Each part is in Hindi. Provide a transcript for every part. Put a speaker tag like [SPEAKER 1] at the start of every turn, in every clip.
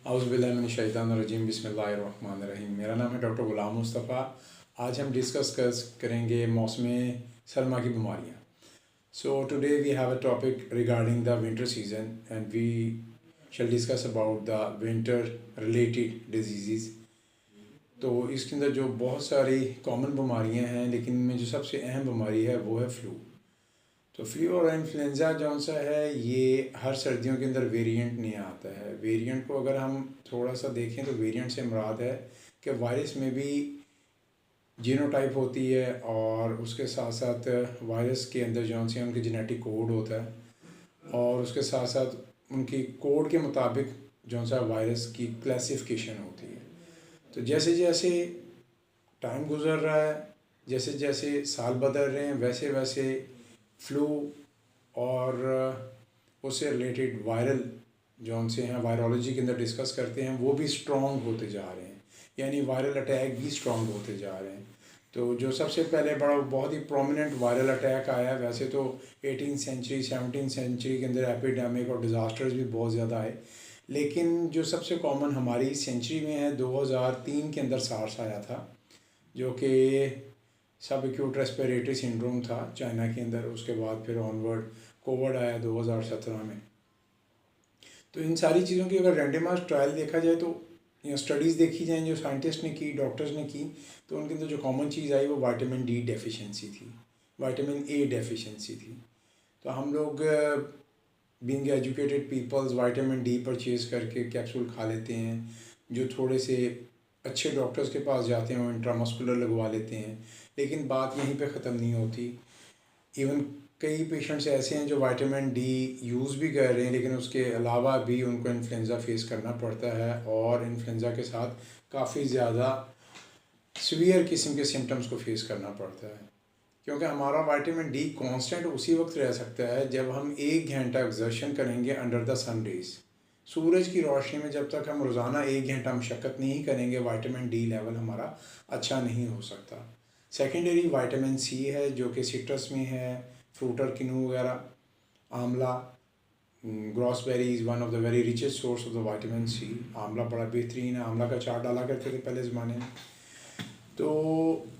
[SPEAKER 1] औज़ुबिल्लाहिमिनश्शैतानिर्रजीम बिस्मिल्लाहिर्रहमानिर्रहीम। मेरा नाम है डॉक्टर ग़ुलाम मुस्तफ़ा। आज हम डिस्कस करेंगे मौसम सरमा की बीमारियाँ। So today we have a topic regarding the winter season and we shall discuss about the winter related disease. तो इसके अंदर जो बहुत सारी कॉमन बीमारियाँ हैं, लेकिन इनमें जो सबसे अहम बीमारी है वो है फ़्लू। तो फ्लू और इन्फ्लुएंज़ा जौन सा है ये हर सर्दियों के अंदर वेरिएंट नहीं आता है। वेरिएंट को अगर हम थोड़ा सा देखें तो वेरिएंट से मुराद है कि वायरस में भी जीनोटाइप होती है और उसके साथ साथ वायरस के अंदर जौन से उनके जेनेटिक कोड होता है और उसके साथ साथ उनकी कोड के मुताबिक जौन सा वायरस की क्लासिफिकेशन होती है। तो जैसे जैसे टाइम गुज़र रहा है, जैसे जैसे साल बदल रहे हैं, वैसे वैसे फ्लू और उससे रिलेटेड वायरल जौन से हैं वायरोलॉजी के अंदर डिस्कस करते हैं वो भी स्ट्रॉन्ग होते जा रहे हैं, यानी वायरल अटैक भी स्ट्रॉन्ग होते जा रहे हैं। तो जो सबसे पहले बड़ा बहुत ही प्रोमिनेंट वायरल अटैक आया, वैसे तो 18th सेंचुरी 17th सेंचुरी के अंदर एपिडेमिक और डिज़ास्टर्स भी बहुत ज़्यादा आए, लेकिन जो सबसे कॉमन हमारी सेंचुरी में है 2003 के अंदर सार्स आया था, जो कि सब एक्यूट रेस्पिरेटरी सिंड्रोम था चाइना के अंदर। उसके बाद फिर ऑनवर्ड कोविड आया 2017 में। तो इन सारी चीज़ों की अगर रैंडमाइज्ड ट्रायल देखा जाए तो या स्टडीज़ देखी जाएँ जो साइंटिस्ट ने की, डॉक्टर्स ने की, तो उनके अंदर जो कॉमन चीज़ आई वो विटामिन डी डेफिशिएंसी थी, विटामिन ए डेफिशिएंसी थी। तो हम लोग being educated peoples vitamin D purchase करके कैप्सूल खा लेते हैं। जो थोड़े से अच्छे डॉक्टर्स के पास जाते हैं वो इंट्रामस्कुलर लगवा लेते हैं, लेकिन बात यहीं पे ख़त्म नहीं होती। इवन कई पेशेंट्स ऐसे हैं जो विटामिन डी यूज़ भी कर रहे हैं, लेकिन उसके अलावा भी उनको इन्फ्लुएंज़ा फेस करना पड़ता है और इन्फ्लुएंज़ा के साथ काफ़ी ज़्यादा सीवियर किस्म के सिम्टम्स को फेस करना पड़ता है। क्योंकि हमारा विटामिन डी कांस्टेंट उसी वक्त रह सकता है जब हम 1 घंटा एक्सर्शन करेंगे अंडर द सन रेज। सूरज की रोशनी में जब तक हम रोज़ाना 1 घंटा मशक्क़त नहीं करेंगे, विटामिन डी लेवल हमारा अच्छा नहीं हो सकता। सेकेंडरी विटामिन सी है जो कि सिट्रस में है, फ्रूटर किनू वगैरह, आंवला, gooseberry is one of the very richest source of the vitamin C. आंवला बड़ा बेहतरीन है, आंवला का चाट डाला करते थे पहले ज़माने में। तो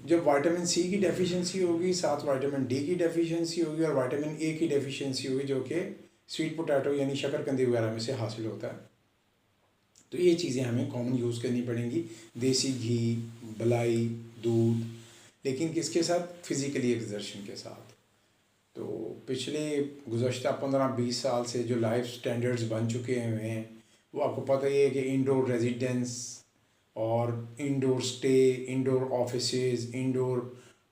[SPEAKER 1] जब विटामिन सी की डेफिशिएंसी होगी, साथ विटामिन डी की डेफिशिएंसी होगी और विटामिन ए की डेफिशिएंसी होगी जो कि स्वीट पोटैटो यानी शकरकंदी वगैरह में से हासिल होता है। तो ये चीज़ें हमें कॉमन यूज़ करनी पड़ेंगी, देसी घी, मलाई, दूध, लेकिन किसके साथ? फिज़िकली एक्सर्शन के साथ। तो पिछले गुज़श्ता 15-20 साल से जो लाइफ स्टैंडर्ड्स बन चुके हुए हैं वो आपको पता ही है कि इंडोर रेजिडेंस और indoor stay, indoor offices, indoor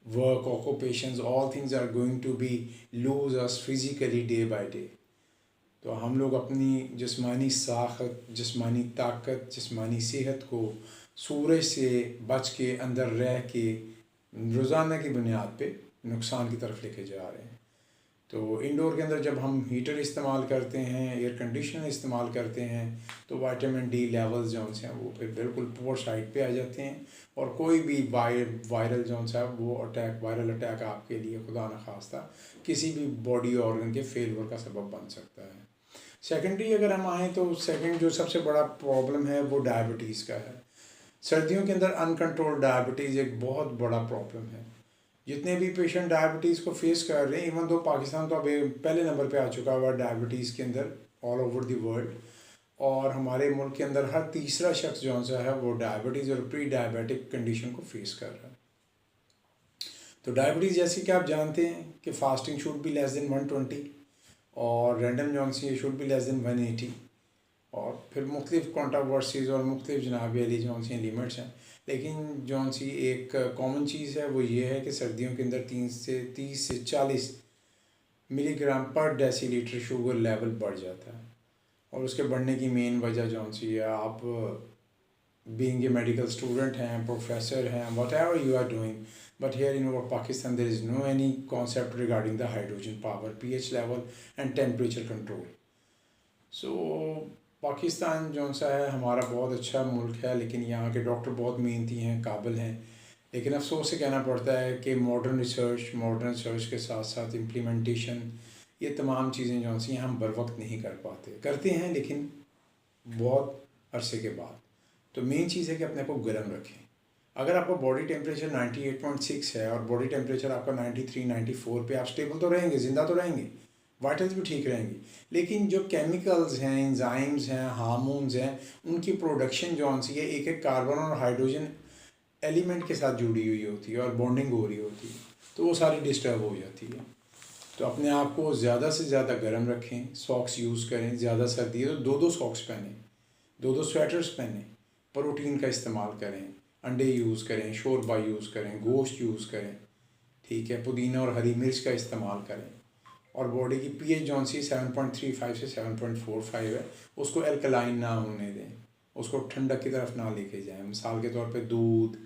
[SPEAKER 1] work occupations, all things are going to be lose us physically day by day. तो हम लोग अपनी जिस्मानी साखत, जिस्मानी ताकत, जिस्मानी सेहत को सूरज से बच के अंदर रह के रोज़ाना की बुनियाद पे नुकसान की तरफ लेके जा रहे हैं। तो इंडोर के अंदर जब हम हीटर इस्तेमाल करते हैं, एयर कंडीशनर इस्तेमाल करते हैं, तो विटामिन डी लेवल्स जो हैं वो फिर बिल्कुल पुअर साइड पे आ जाते हैं और कोई भी वायरल जो है वो अटैक, वायरल अटैक आपके लिए खुदा न खास्ता किसी भी बॉडी ऑर्गन के फेलियर का सबब बन सकता है। सेकेंडरी अगर हम आएँ तो सेकेंड जो सबसे बड़ा प्रॉब्लम है वो डायबिटीज़ का है। सर्दियों के अंदर अनकंट्रोल्ड डायबिटीज़ एक बहुत बड़ा प्रॉब्लम है। जितने भी पेशेंट डायबिटीज़ को फेस कर रहे हैं, इवन तो पाकिस्तान तो अभी पहले नंबर पे आ चुका हुआ डायबिटीज़ के अंदर ऑल ओवर द वर्ल्ड, और हमारे मुल्क के अंदर हर तीसरा शख्स जो सा है वो डायबिटीज़ और प्री डायबिटिक कंडीशन को फेस कर रहा है। तो डायबिटीज़ जैसे कि आप जानते हैं कि fasting should be less than 120 और रैंडम जौन सी शुड बी लेस देन 180, और फिर मुख्तलिफ कॉन्ट्रावर्सीज़ और मुख्तलिफ जनाब वाली जौन सी लिमिट्स हैं। लेकिन जौन सी एक कॉमन चीज़ है वो ये है कि सर्दियों के अंदर 30 से 40 मिलीग्राम पर डेसीलीटर शुगर लेवल बढ़ जाता है, और उसके बढ़ने की मेन वजह जौन सी है, आप बीइंग ए मेडिकल स्टूडेंट हैं, प्रोफेसर हैं, whatever you are doing, but here in our Pakistan there is no any concept regarding the hydrogen power, pH level and temperature control. So Pakistan जौन सा है हमारा बहुत अच्छा मुल्क है, लेकिन यहाँ के डॉक्टर बहुत मेहनती हैं, काबिल हैं, लेकिन अफसोस से कहना पड़ता है कि मॉडर्न रिसर्च के साथ साथ इम्प्लीमेंटेशन, ये तमाम चीज़ें जो सी हम बर वक्त नहीं कर पाते, करते हैं लेकिन बहुत अरसे के बाद। तो मेन चीज़ है कि अपने को गर्म रखें। अगर आपका बॉडी टेम्परेचर 98.6 है और बॉडी टेम्परेचर आपका 93 94 पे, आप स्टेबल तो रहेंगे, ज़िंदा तो रहेंगे, वाइटल्स भी ठीक रहेंगी। लेकिन जो केमिकल्स हैं, एंजाइम्स हैं, हार्मोन्स हैं, उनकी प्रोडक्शन जो सी है एक एक कार्बन और हाइड्रोजन एलिमेंट के साथ जुड़ी हुई होती है और बॉन्डिंग हो रही होती है, तो वो सारी डिस्टर्ब हो जाती है। तो अपने आप को ज़्यादा से ज़्यादा गर्म रखें, सॉक्स यूज़ करें, ज़्यादा सर्दी है तो 2-2 सॉक्स पहनें, 2-2 स्वेटर्स पहनें, प्रोटीन का इस्तेमाल करें, अंडे यूज़ करें, शोरबा यूज़ करें, गोश्त यूज़ करें, ठीक है, पुदीना और हरी मिर्च का इस्तेमाल करें। और बॉडी की पीएच जौन सी 7.35 से 7.45 है, उसको एल्कलाइन ना होने दें, उसको ठंडक की तरफ ना लेके जाएं। मिसाल के तौर पे दूध,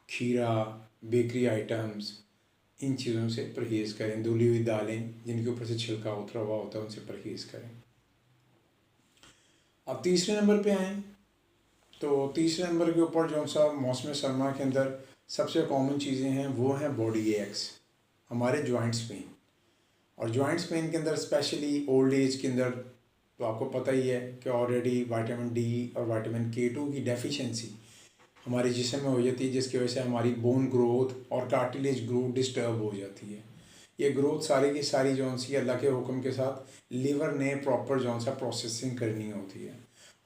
[SPEAKER 1] खीरा, बेकरी आइटम्स, इन चीज़ों से परहेज़ करें। धुली हुई दालें जिनके ऊपर से छिलका उतरा हुआ होता है उनसे परहेज़ करें। अब तीसरे नंबर पे आएँ तो तीसरे नंबर के ऊपर जो सा मौसम सरमा के अंदर सबसे कॉमन चीज़ें हैं वो हैं बॉडी एक्स, हमारे जॉइंट्स पेन। और जॉइंट्स पेन के अंदर स्पेशली ओल्ड एज के अंदर तो आपको पता ही है कि ऑलरेडी विटामिन डी और विटामिन K2 की डेफिशिएंसी हमारे जिस्म में हो जाती है, जिसकी वजह से हमारी बोन ग्रोथ और कार्टिलेज ग्रोथ डिस्टर्ब हो जाती है। ये ग्रोथ सारी की सारी जौन सी अल्लाह के हुक्म के साथ लीवर ने प्रॉपर जौन सा प्रोसेसिंग करनी होती है।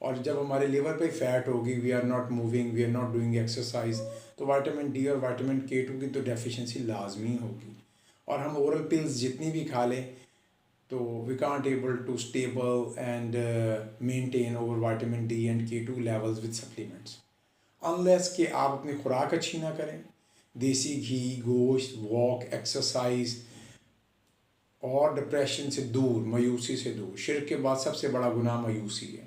[SPEAKER 1] और जब हमारे लीवर पे फैट होगी, we are not moving, we are not doing exercise, तो विटामिन डी और विटामिन K2 की तो डेफिशिएंसी लाजमी होगी। और हम ओरल पिल्स जितनी भी खा लें तो we can't able to stable and maintain over vitamin D and K2 levels with supplements, unless कि आप अपनी खुराक अच्छी ना करें, देसी घी, गोश्त, वॉक, एक्सरसाइज और डिप्रेशन से दूर, मायूसी से दूर। शिर्क के बाद सबसे बड़ा गुनाह मायूसी है,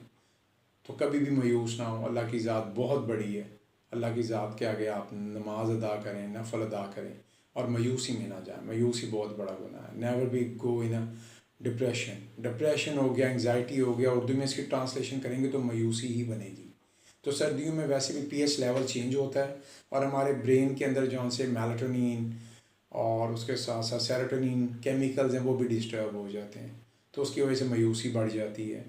[SPEAKER 1] तो कभी भी मायूस ना हो। अल्लाह की ज़ात बहुत बड़ी है, अल्लाह की ज़ात के आगे आप नमाज अदा करें, नफल अदा करें और मायूसी में ना जाएं। मायूसी बहुत बड़ा गुनाह है। Never be go in a depression हो गया, एंग्जाइटी हो गया, उर्दू में इसकी ट्रांसलेशन करेंगे तो मायूसी ही बनेगी। तो सर्दियों में वैसे भी पीएच लेवल चेंज होता है और हमारे ब्रेन के अंदर जो से मेलाटोनिन और उसके साथ साथ सेरोटोनिन केमिकल्स हैं वो भी डिस्टर्ब हो जाते हैं, तो उसकी वजह से मायूसी बढ़ जाती है।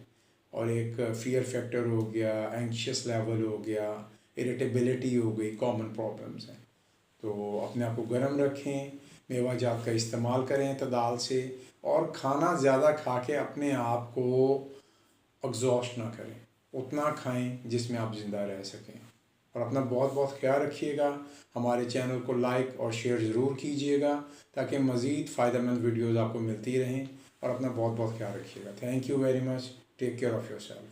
[SPEAKER 1] और एक फियर फैक्टर हो गया, एंक्शियस लेवल हो गया, इरिटेबिलिटी हो गई, कॉमन प्रॉब्लम्स हैं। तो अपने आप को गर्म रखें, मेवा जात का इस्तेमाल करें तदाल से, और खाना ज़्यादा खा के अपने आप को एग्जॉस्ट ना करें, उतना खाएं जिसमें आप ज़िंदा रह सकें। और अपना बहुत बहुत ख्याल रखिएगा। हमारे चैनल को लाइक और शेयर ज़रूर कीजिएगा ताकि मज़ीद फ़ायदेमंद वीडियोज़ आपको मिलती रहें। और अपना बहुत बहुत ख्याल रखिएगा। Thank you very much. Take care of yourself.